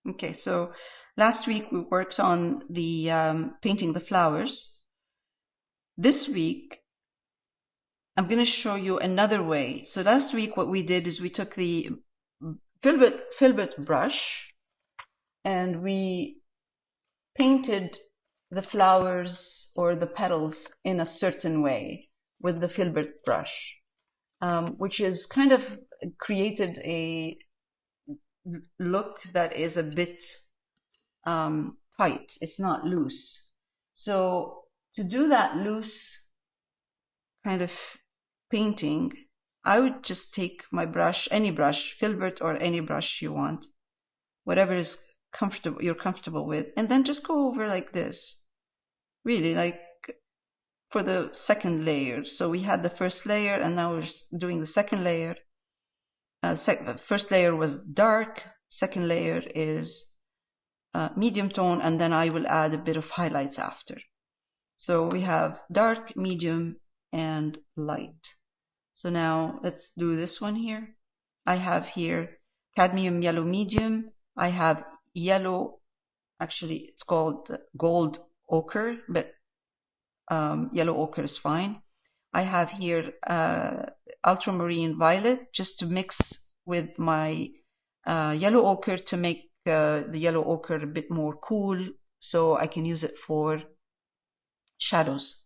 Okay, so last week we worked on the painting the flowers. This week I'm going to show you another way. So last week what we did is we took the filbert brush and we painted the flowers or the petals in a certain way with the filbert brush, which is kind of created a look that is a bit tight. It's not loose. So to do that loose kind of painting, I would just take my brush, any brush, filbert or any brush you want, whatever is comfortable, you're comfortable with, and then just go over like this, really, like for the second layer. So we had the first layer and now we're doing the second layer. First layer was dark, second layer is medium tone, and then I will add a bit of highlights after. So we have dark, medium, and light. So now let's do this one here. I have here cadmium yellow medium. I have yellow, actually it's called gold ochre, but yellow ochre is fine. I have here ultramarine violet just to mix with my yellow ochre to make the yellow ochre a bit more cool, so I can use it for shadows.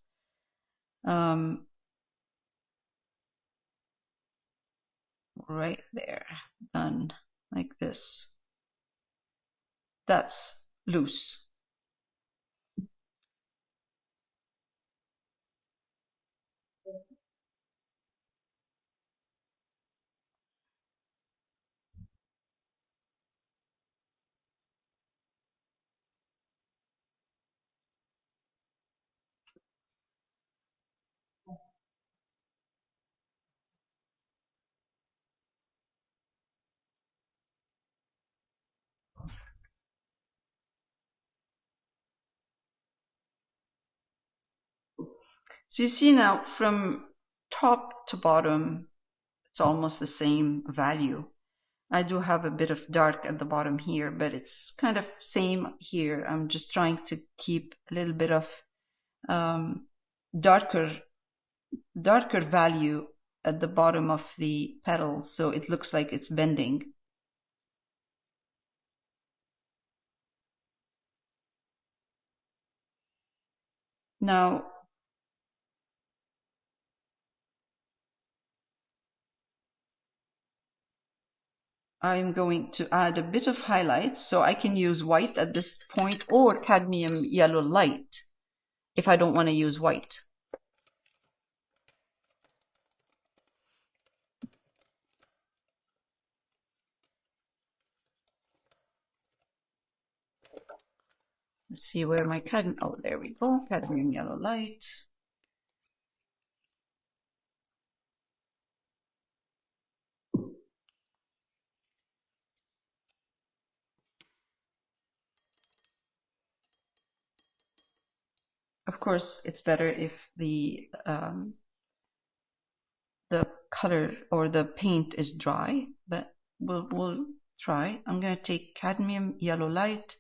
Right there, done like this. That's loose. So you see now from top to bottom, it's almost the same value. I do have a bit of dark at the bottom here, but it's kind of same here. I'm just trying to keep a little bit of darker value at the bottom of the petal, so it looks like it's bending. Now, I'm going to add a bit of highlights, so I can use white at this point or cadmium yellow light if I don't want to use white. Let's see where my cadmium, oh, there we go, cadmium yellow light. Of course, it's better if the color or the paint is dry, but we'll try. I'm going to take cadmium yellow light,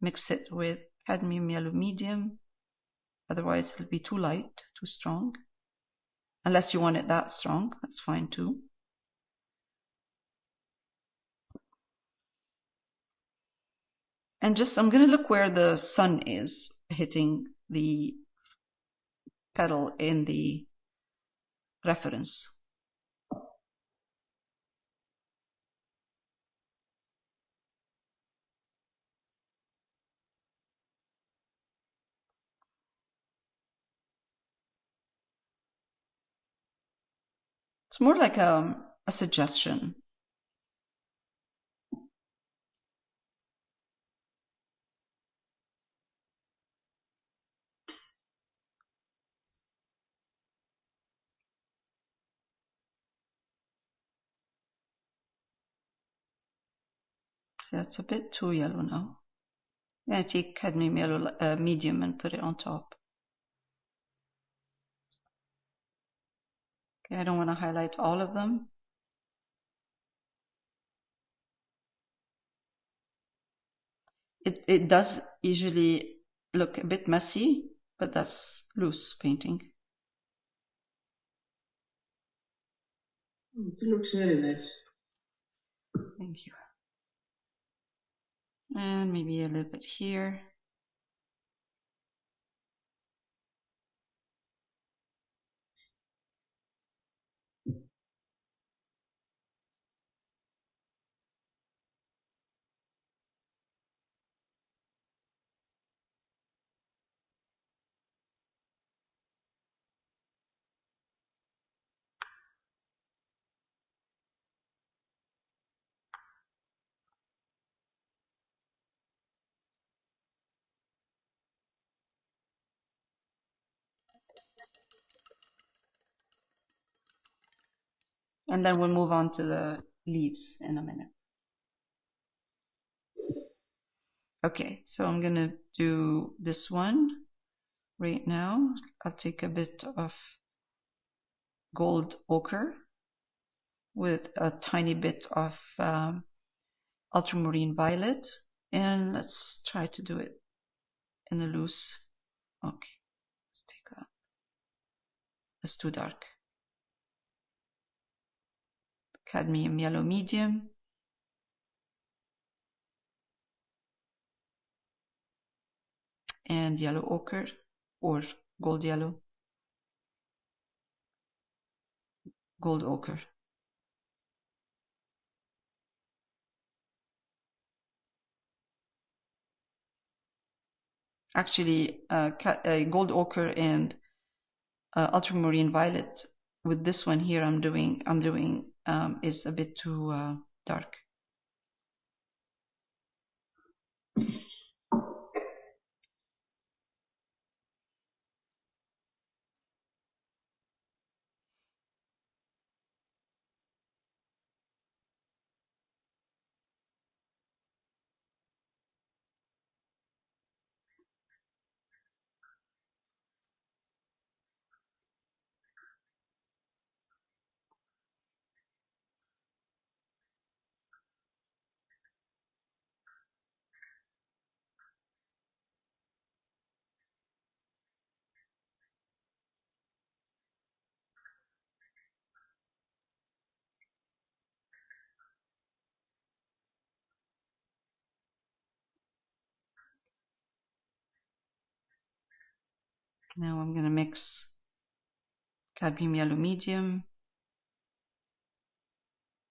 mix it with cadmium yellow medium. Otherwise, it'll be too light, too strong. Unless you want it that strong, that's fine too. And just, I'm going to look where the sun is hitting the petal in the reference. It's more like a suggestion. That's a bit too yellow now. I'm going to take cadmium yellow medium and put it on top. Okay, I don't want to highlight all of them. It does usually look a bit messy, but that's loose painting. It looks very nice. Thank you. And maybe a little bit here. And then we'll move on to the leaves in a minute. Okay, so I'm gonna do this one right now. I'll take a bit of gold ochre with a tiny bit of ultramarine violet, and let's try to do it in the loose. Okay, let's take that. That's too dark. Cadmium yellow medium. And yellow ochre or gold yellow. Gold ochre. Actually, gold ochre and ultramarine violet with this one here I'm doing is a bit too dark. Now I'm going to mix cadmium yellow medium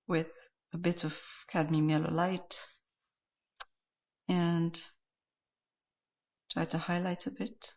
with a bit of cadmium yellow light and try to highlight a bit.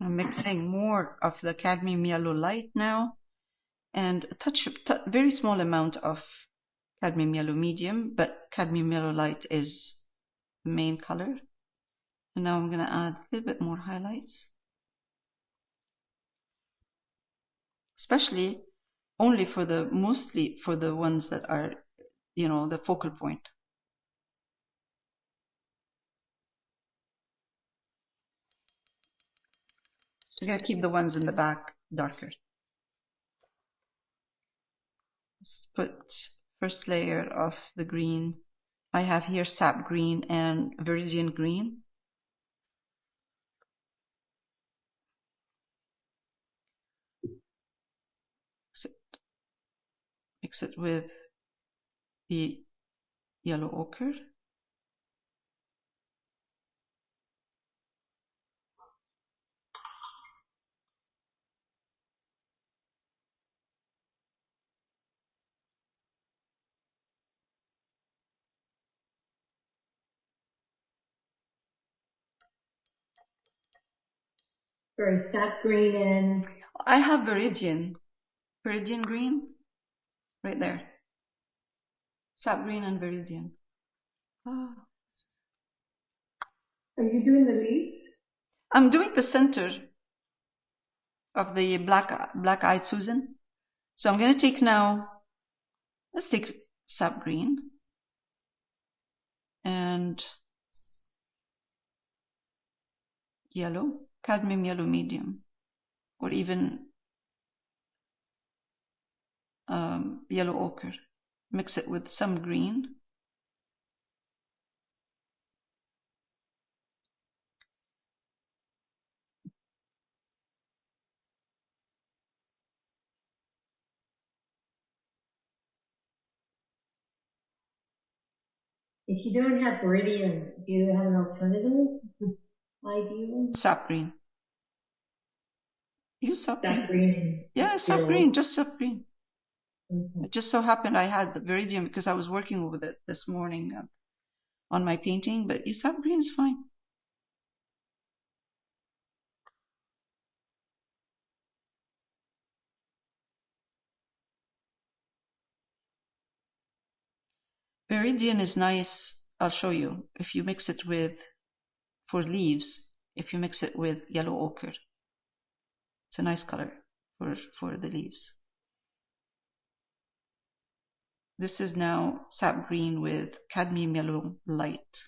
I'm mixing more of the cadmium yellow light now, and a very small amount of cadmium yellow medium, but cadmium yellow light is the main color. And now I'm going to add a little bit more highlights, especially mostly for the ones that are, the focal point. We're going to keep the ones in the back darker. Let's put first layer of the green. I have here sap green and viridian green. Mix it with the yellow ochre. Or sap green and... I have viridian green right there. Sap green and viridian. Oh. Are you doing the leaves? I'm doing the center of the black-eyed Susan. So I'm going to take now, let's take sap green and yellow, cadmium yellow medium, or even yellow ochre. Mix it with some green. If you don't have viridian, do you have an alternative? Ideal? Sap green. Use sap green. Sap green. Yeah, sap green, just sap green. Okay. It just so happened I had the viridian because I was working with it this morning on my painting, but sap green is fine. Viridian is nice. I'll show you. If you mix it for leaves, if you mix it with yellow ochre, it's a nice color for the leaves. This is now sap green with cadmium yellow light.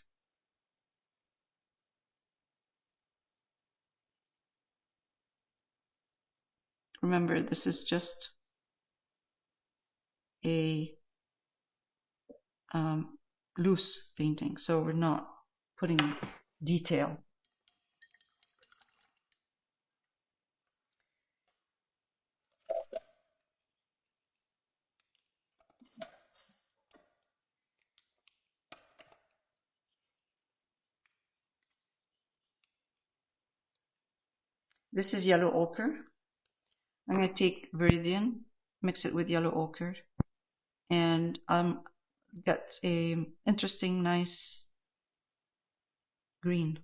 Remember, this is just a loose painting, so we're not putting detail. This is yellow ochre. I'm going to take viridian, mix it with yellow ochre, and get a interesting, nice green.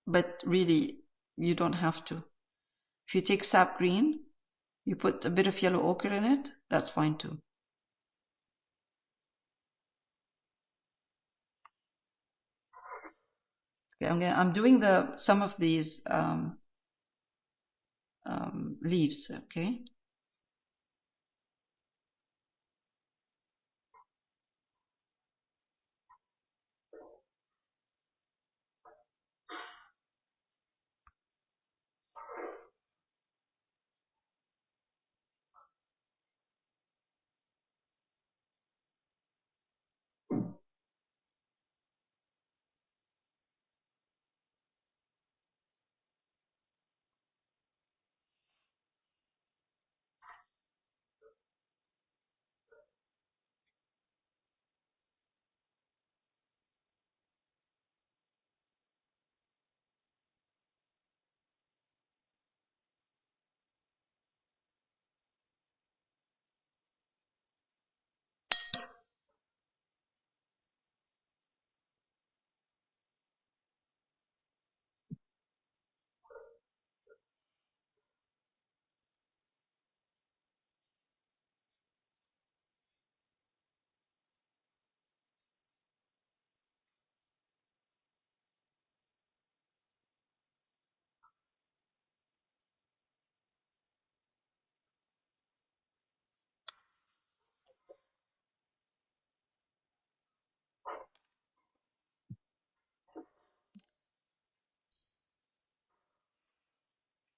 But really, you don't have to. If you take sap green, you put a bit of yellow ochre in it, that's fine too. Okay, I'm doing some of these leaves, okay?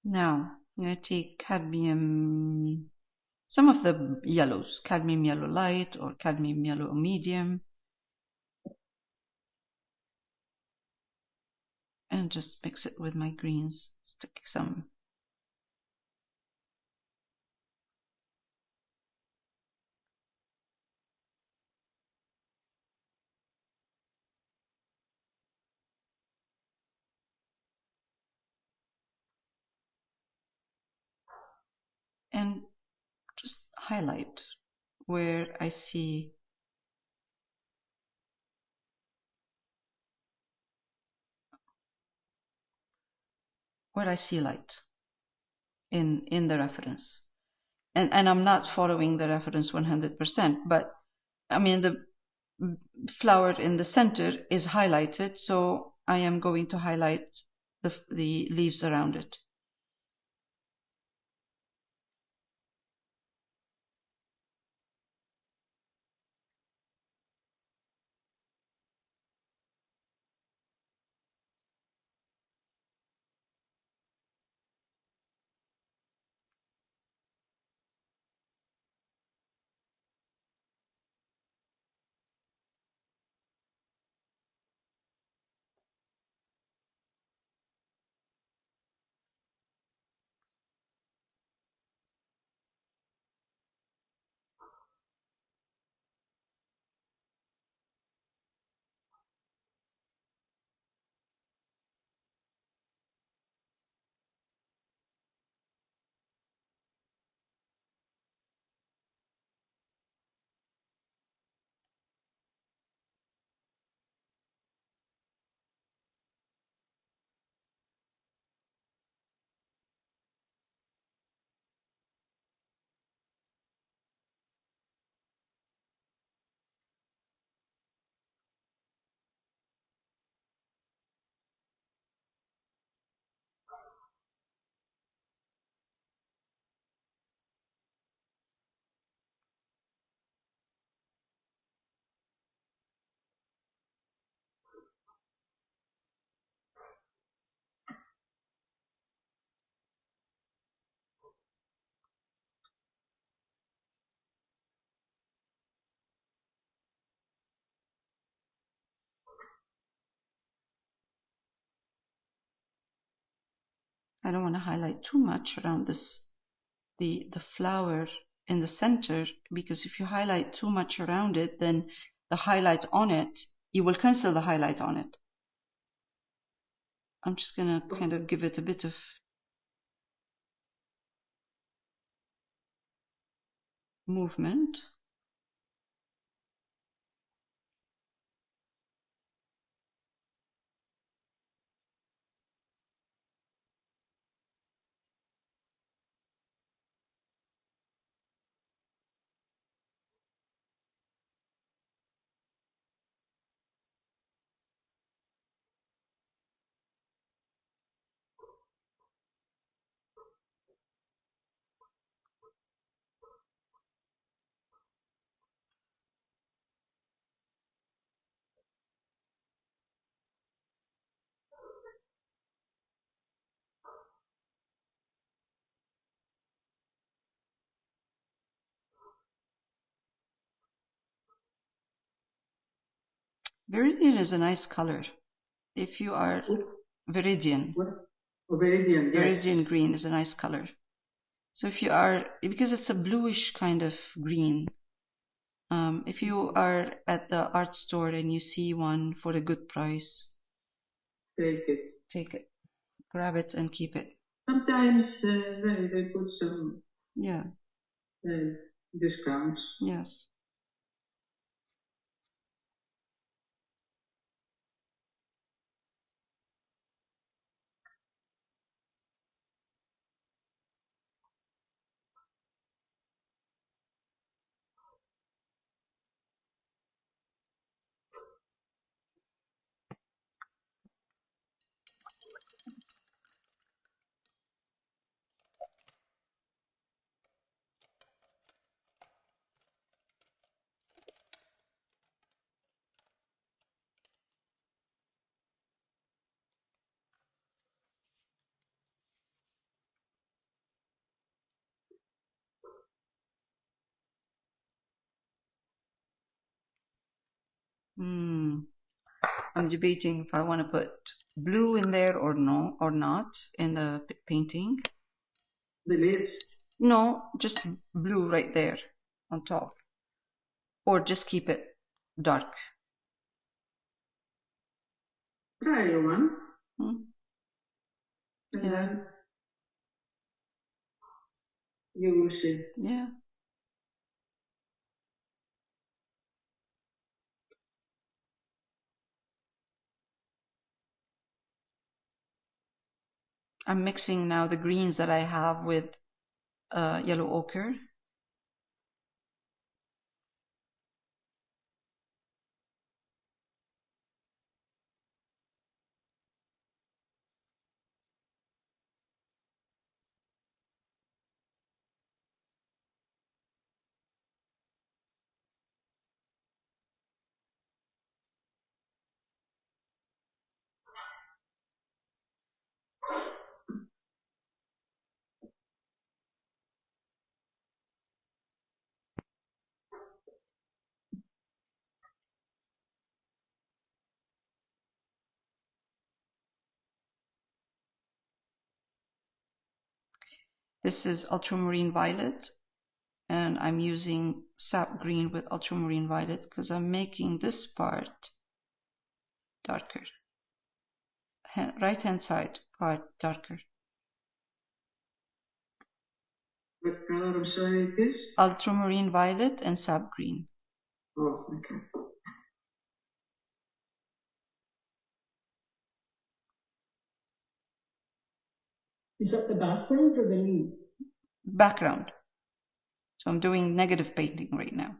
Now, I'm going to take cadmium, some of the yellows, cadmium yellow light or cadmium yellow medium, and just mix it with my greens. Stick some. And just highlight where I see light in the reference. And I'm not following the reference 100%, but I mean the flower in the center is highlighted, so I am going to highlight the leaves around it. I don't want to highlight too much around the flower in the center, because if you highlight too much around it, then the highlight on it, you will cancel the highlight on it. I'm just going to kind of give it a bit of movement. Viridian is a nice color. If you are Viridian. Viridian, yes. Viridian green is a nice color. So if you are, because it's a bluish kind of green, if you are at the art store and you see one for a good price, take it, grab it and keep it. Sometimes they put some discounts. Yes. I'm debating if I want to put blue in there or no, or not in the painting. The lips. No, just blue right there on top. Or just keep it dark. Try one. Hmm? And Yeah. then you will see. Yeah. I'm mixing now the greens that I have with yellow ochre. This is ultramarine violet, and I'm using sap green with ultramarine violet because I'm making this part darker. Right hand side part darker. What color, I'm sorry, it is? Ultramarine violet and sap green. Oh, okay. Is that the background or the leaves? Background. So I'm doing negative painting right now.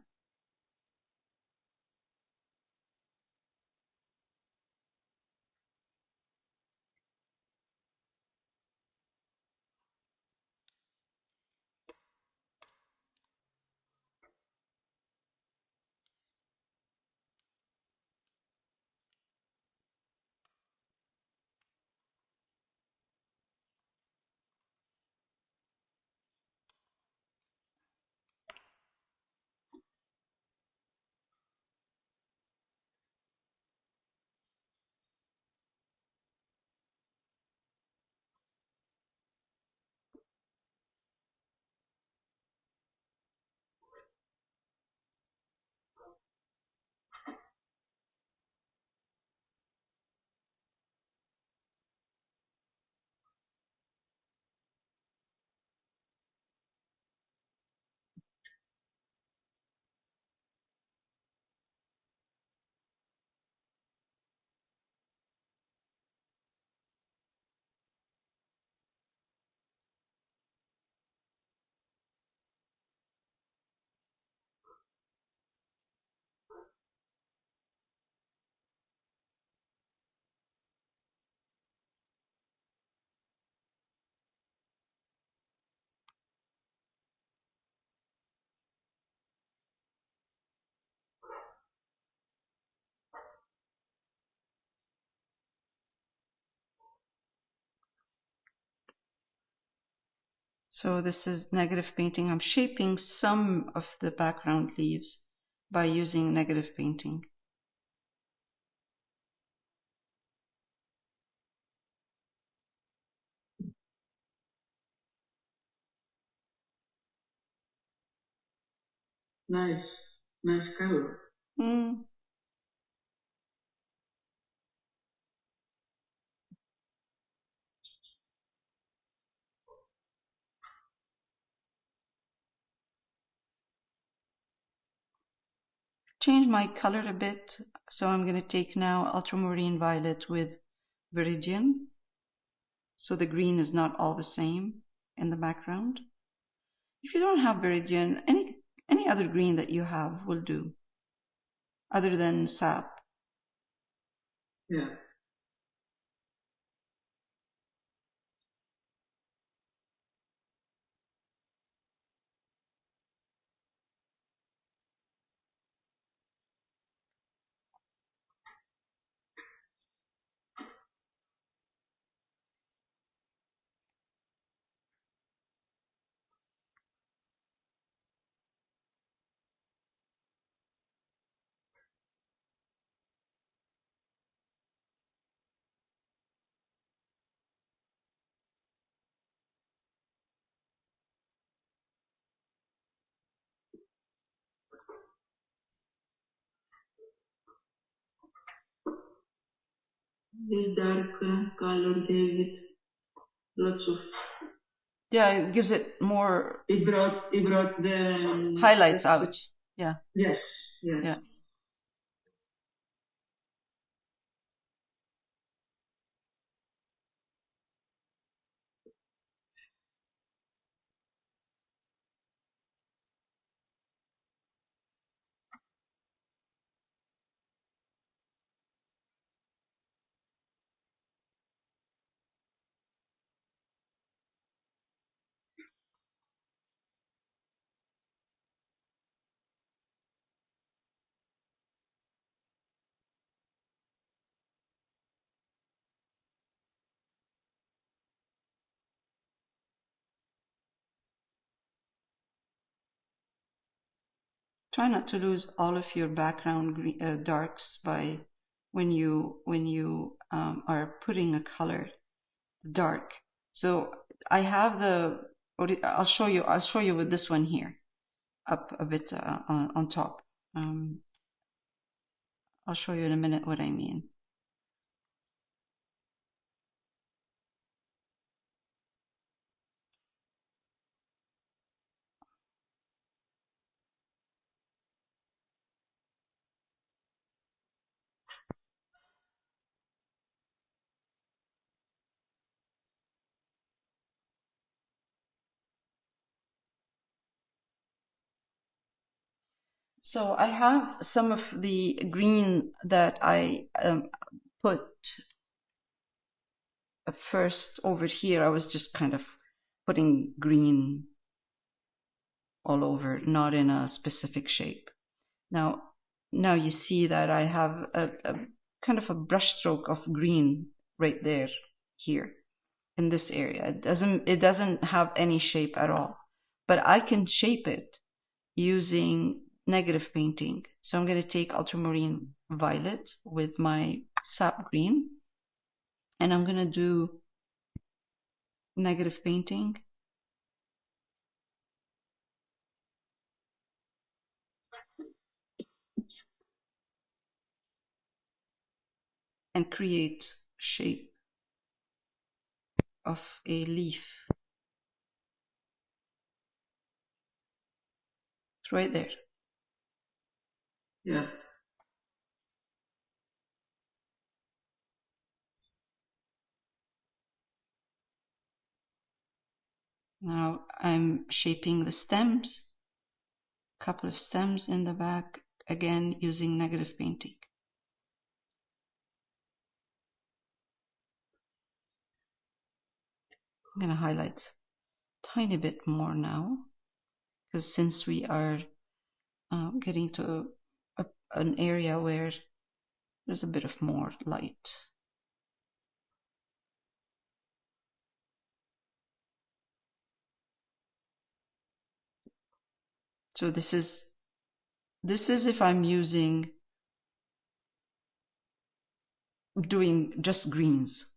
So this is negative painting. I'm shaping some of the background leaves by using negative painting. Nice. Nice color. Change my color a bit. So I'm going to take now ultramarine violet with viridian. So the green is not all the same in the background. If you don't have viridian, any other green that you have will do, other than sap. Yeah. This dark color gave it lots of. Yeah, it gives it more. It brought the highlights out. Yeah. Yes. Yes. Try not to lose all of your background darks by when you are putting a color dark. So I have I'll show you with this one here up a bit on top. I'll show you in a minute what I mean. So I have some of the green that I put first over here. I was just kind of putting green all over, not in a specific shape. Now you see that I have a kind of a brush stroke of green right there, here, in this area. It doesn't have any shape at all, but I can shape it using negative painting. So I'm going to take ultramarine violet with my sap green, and I'm going to do negative painting. And create shape of a leaf. It's right there. Yeah. Now I'm shaping the stems, a couple of stems in the back, again using negative painting. I'm going to highlight a tiny bit more now, because since we are getting to an area where there's a bit of more light. So this is if I'm doing just greens.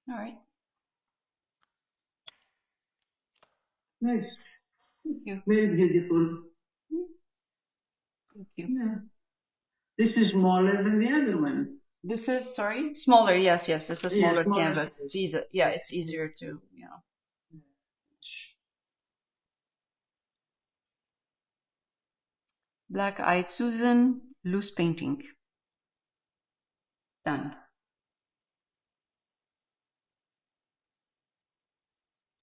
All right. Nice. Thank you. Very beautiful. Thank you. Yeah. This is smaller than the other one. This is, sorry, smaller. Yes, it's a Yeah, smaller smaller canvas. size. It's easy. Yeah, it's easier to, Black Eyed Susan, loose painting. Done.